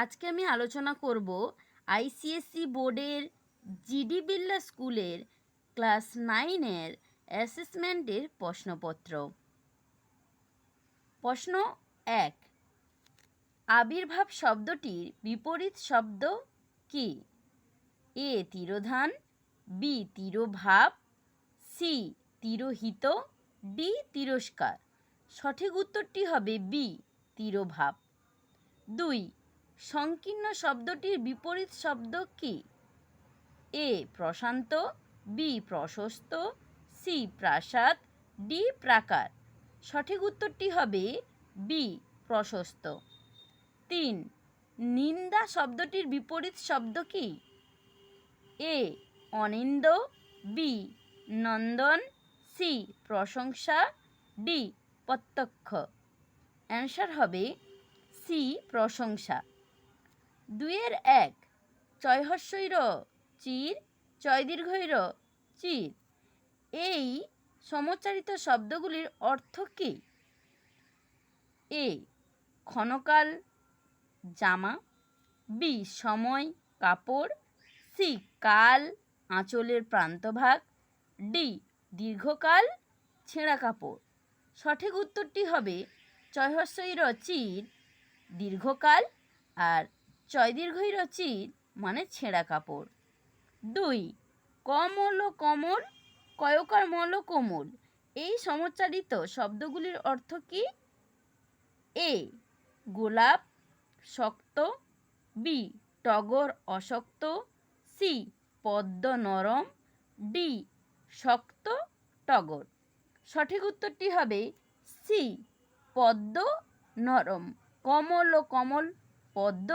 আজকে আমি আলোচনা করব আইসিএসসি বোর্ডের জিডি বিড়লা স্কুলের ক্লাস 9-এর অ্যাসেসমেন্টের প্রশ্নপত্র। প্রশ্ন 1, আবির্ভাব শব্দটির বিপরীত শব্দ কি? এ তিরোধান, বি তিরোভাব, সি তিরোহিত, ডি তিরস্কার। সঠিক উত্তরটি হবে বি তিরোভাব। 2, সংকীর্ণ শব্দটির বিপরীত শব্দ কি? এ প্রশান্ত, বি প্রশস্ত, সি প্রাসাদ, ডি প্রাকার। সঠিক উত্তরটি হবে বি প্রশস্ত। 3, নিন্দা শব্দটির বিপরীত শব্দ কি? এ অনিন্দ, বি নন্দন, সি প্রশংসা, ডি প্রত্যক্ষ। অ্যান্সার হবে সি প্রশংসা। 2-1, চয় হ্রস্বই র চির, চয় দীর্ঘই র চির। এই সমচারিত শব্দগুলির অর্থ কী? এ ক্ষণকাল জামা, বি সময় কাপড়, সি কাল আঁচলের প্রান্তভাগ, ডি দীর্ঘকাল ছেঁড়া কাপড়। সঠিক উত্তরটি হবে চয় হ্রস্বই র চির দীর্ঘকাল আর চয় দীর্ঘই র চির মানে ছেঁড়া কাপড়। 2, কমল ও কমল, কয়কার মল ও কোমল। এই সমচারিত শব্দগুলির অর্থ কী? এ গোলাপ শক্ত, বি টগর অশক্ত, সি পদ্ম নরম, ডি শক্ত টগর। সঠিক উত্তরটি হবে সি পদ্ম নরম। কমল ও কমল পদ্ম,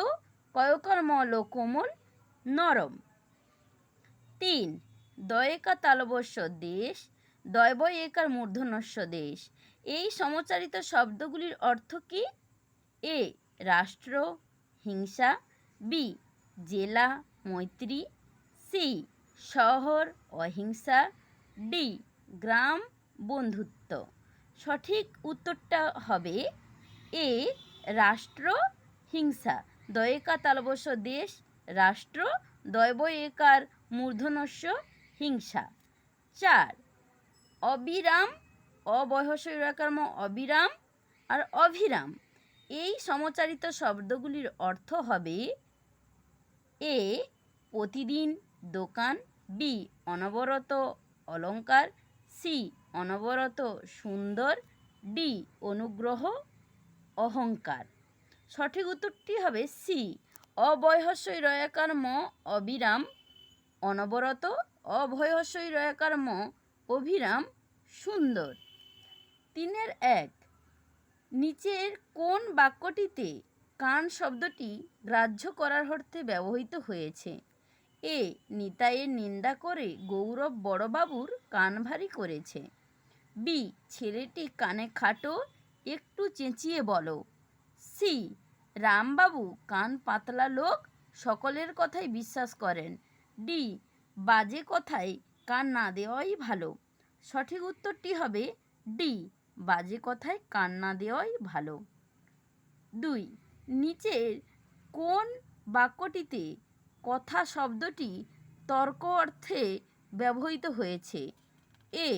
কয়কার মল ও কোমল নরম। 3, দয়েকা তালবস্য দেশ, দয়বয় একার মূর্ধন্যস্য দেশ। এই সমচারিত শব্দগুলির অর্থ কী? এ রাষ্ট্র হিংসা, বি জেলা মৈত্রী, সি শহর অহিংসা, ডি গ্রাম বন্ধুত্ব। সঠিক উত্তরটা হবে এ রাষ্ট্র হিংসা। দয়েকা তালবস্য দেশ রাষ্ট্র, দয়বয় একার মূর্ধন্যস্য হিংসা। 4, অবিরাম, অবহস্যই রকার ম অবিরাম আর অভিরাম। এই সমচারিত শব্দগুলির অর্থ হবে এ প্রতিদিন দোকান, বি অনবরত অলংকার, সি অনবরত সুন্দর, ডি অনুগ্রহ অহংকার। সঠিক উত্তরটি হবে সি অবহস্যই রয়াকার ম অবিরাম অনবরত, অভয়স্যই রয়াকার ম অভিরাম সুন্দর। 3-1, নিচের কোন বাক্যটিতে কান শব্দটি গ্রাহ্য করার অর্থে ব্যবহৃত হয়েছে? এ নিতাইয়ের নিন্দা করে গৌরব বড়বাবুর কান ভারী করেছে, বি ছেলেটি কানে খাটো একটু চেঁচিয়ে বলো, সি রামবাবু কান পাতলা লোক সকলের কথাই বিশ্বাস করেন, ডি বাজে কথায় কান না দেওয়াই ভালো। সঠিক উত্তরটি হবে ডি বাজে কথায় কান না দেওয়াই ভালো। 2, নিচের কোন বাক্যটিতে কথা শব্দটি তর্ক অর্থে ব্যবহৃত হয়েছে? এ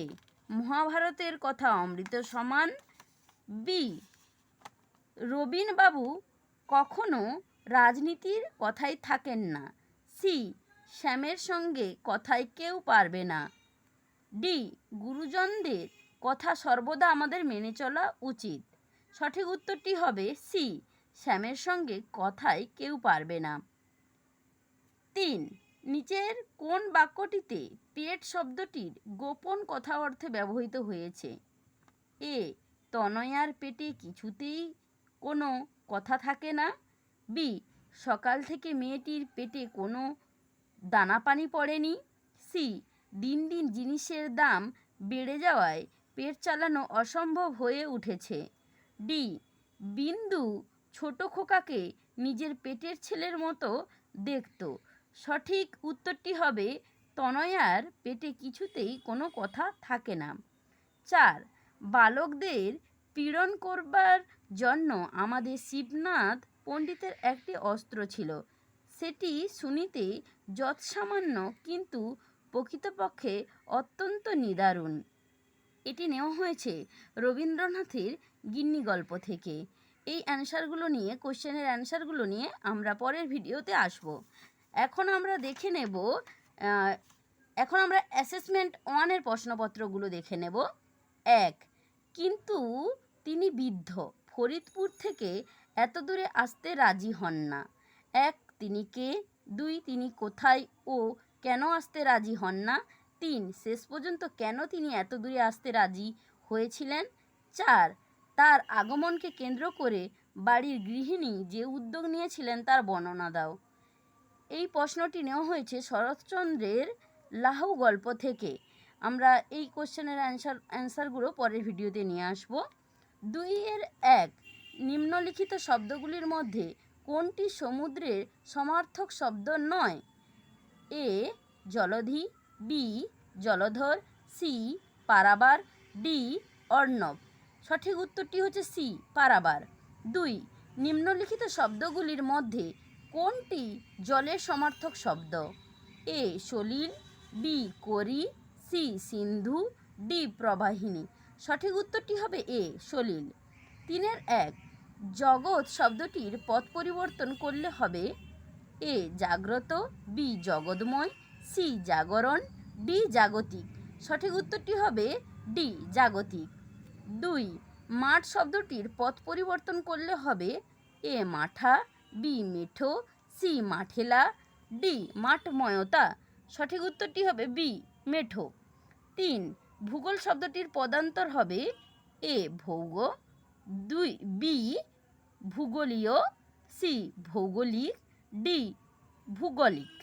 মহাভারতের কথা অমৃত সমান, বি রবীনবাবু কখনো রাজনীতির কথায় থাকেন না, সি শ্যামের সঙ্গে কথায় কেউ পারবে না, ডি গুরুজনদের কথা সর্বদা আমাদের মেনে চলা উচিত। সঠিক উত্তরটি হবে সি শ্যামের সঙ্গে কথায় কেউ পারবে না। 3, নিচের কোন বাক্যটিতে পেট শব্দটির গোপন কথা অর্থে ব্যবহৃত হয়েছে? এ তনয়ার পেটে কিছুতেই কোনো কথা থাকে না, বি সকাল থেকে মেয়েটির পেটে কোনো দানা পানি পড়েনি, সি দিন দিন জিনিসের দাম বেড়ে যাওয়ায় পেট চালানো অসম্ভব হয়ে উঠেছে, ডি বিন্দু ছোট খোকাকে নিজের পেটের ছেলের মতো দেখত। সঠিক উত্তরটি হবে তনয়ার পেটে কিছুতেই কোনো কথা থাকে না। 4, বালকদের পীড়ন করবার জন্য আমাদের শিবনাথ পণ্ডিতের একটি অস্ত্র ছিল, সেটি শুনিতে যৎসামান্য কিন্তু প্রকৃতপক্ষে অত্যন্ত নিদারুণ। এটি নেওয়া হয়েছে রবীন্দ্রনাথের গিন্নি গল্প থেকে। এই অ্যান্সারগুলো নিয়ে, কোশ্চেনের অ্যান্সারগুলো নিয়ে আমরা পরের ভিডিওতে আসব। এখন আমরা দেখে নেব, এখন আমরা অ্যাসেসমেন্ট 1-এর প্রশ্নপত্রগুলো দেখে নেব। 1. কিন্তু তিনি বৃদ্ধ, ফরিদপুর থেকে এত দূরে আসতে রাজি হন না। 1. তিনি কে? 2. তিনি কোথায় ও কেন আসতে রাজি হন না? 3. শেষ পর্যন্ত কেন তিনি এত দূরে আসতে রাজি হয়েছিলেন? 4. তার আগমনকে কেন্দ্র করে বাড়ির গৃহিণী যে উদ্যোগ নিয়েছিলেন তার বর্ণনা দাও। এই প্রশ্নটি নেওয়া হয়েছে শরৎচন্দ্রের লাহু গল্প থেকে। আমরা এই কোশ্চেনের অ্যান্সারগুলো পরের ভিডিওতে নিয়ে আসব। 2-1 নিম্নলিখিত শব্দগুলির মধ্যে কোনটি সমুদ্রের সমার্থক শব্দ নয়? এ. জলধি, বি. জলধর, সি. পারাবার, ডি. অর্ণব। সঠিক উত্তরটি হচ্ছে সি. পারাবার। 2. নিম্নলিখিত শব্দগুলির মধ্যে কোনটি জলের সমার্থক শব্দ? এ. সলিল, বি. করি, সি. সিন্ধু, ডি. প্রবাহিনী। সঠিক উত্তরটি হবে এ. সলিল। 3-1 জগৎ শব্দটির পদ পরিবর্তন করলে হবে এ. জাগ্রত, বি. জগৎময়, সি. জাগরণ, ডি. জাগতিক। সঠিক উত্তরটি হবে ডি. জাগতিক। 2 মাঠ শব্দটির পদ পরিবর্তন করলে হবে এ. মাঠা, বি. মেঠো, সি. মাঠেলা, ডি. মাঠময়তা। সঠিক উত্তরটি হবে বি. মেঠো। 3 ভূগোল শব্দটির পদান্তর হবে এ. ভৌগ, 2 বি. ভূগোলীয়, সি. ভৌগোলিক, ডি. ভূগোলিক।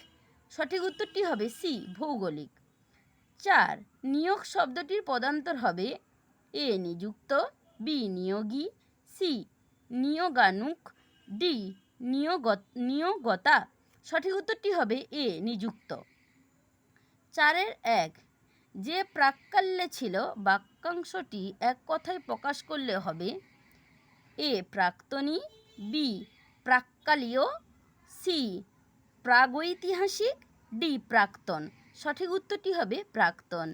সঠিক উত্তরটি হবে সি. ভৌগোলিক। 4 নিয়োগ শব্দটির পদান্তর হবে এ. নিযুক্ত, বি. নিয়োগী, সি. নিয়োগানুক, ডি. নিয়োগতা। সঠিক উত্তরটি হবে এ. নিযুক্ত। 4-1 যে প্রাক্কালে ছিল বাক্যাংশটি এক কথায় প্রকাশ করলে হবে এ. প্রাক্তনী, বি. প্রাক্কালীয়, সি. প্রাগৈতিহাসিক, ডি. প্রাক্তন। সঠিক উত্তরটি হবে প্রাক্তন।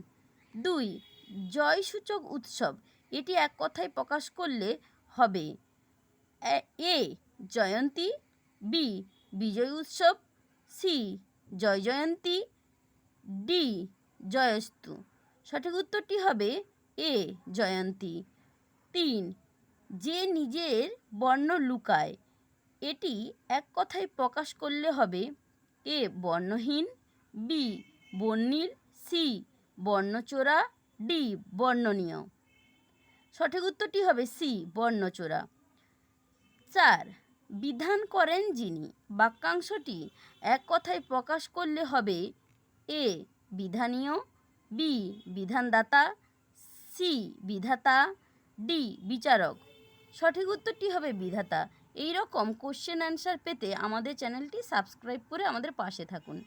2 জয়সূচক উৎসব এটি এক কথায় প্রকাশ করলে হবে এ. জয়ন্তী, বি. বিজয় উৎসব, সি. জয় জয়ন্তী, ডি. জয়স্তু। সঠিক উত্তরটি হবে এ. জয়ন্তী। 3 যে নিজের বর্ণ লুকায় এটি এক কথায় প্রকাশ করলে হবে এ. বর্ণহীন, বি. বর্ণিল, সি. বর্ণচোরা, ডি. বর্ণনীয়। সঠিক উত্তরটি হবে সি. বর্ণচোরা। 4 বিধান করেন যিনি বাক্যাংশটি এক কথায় প্রকাশ করলে হবে এ. বিধানীয়, বি. বিধানদাতা, সি. বিধাতা, ডি. বিচারক। সঠিক উত্তরটি হবে বিধাতা। এই রকম কোশ্চেন অ্যান্সার পেতে আমাদের চ্যানেলটি সাবস্ক্রাইব করে আমাদের পাশে থাকুন।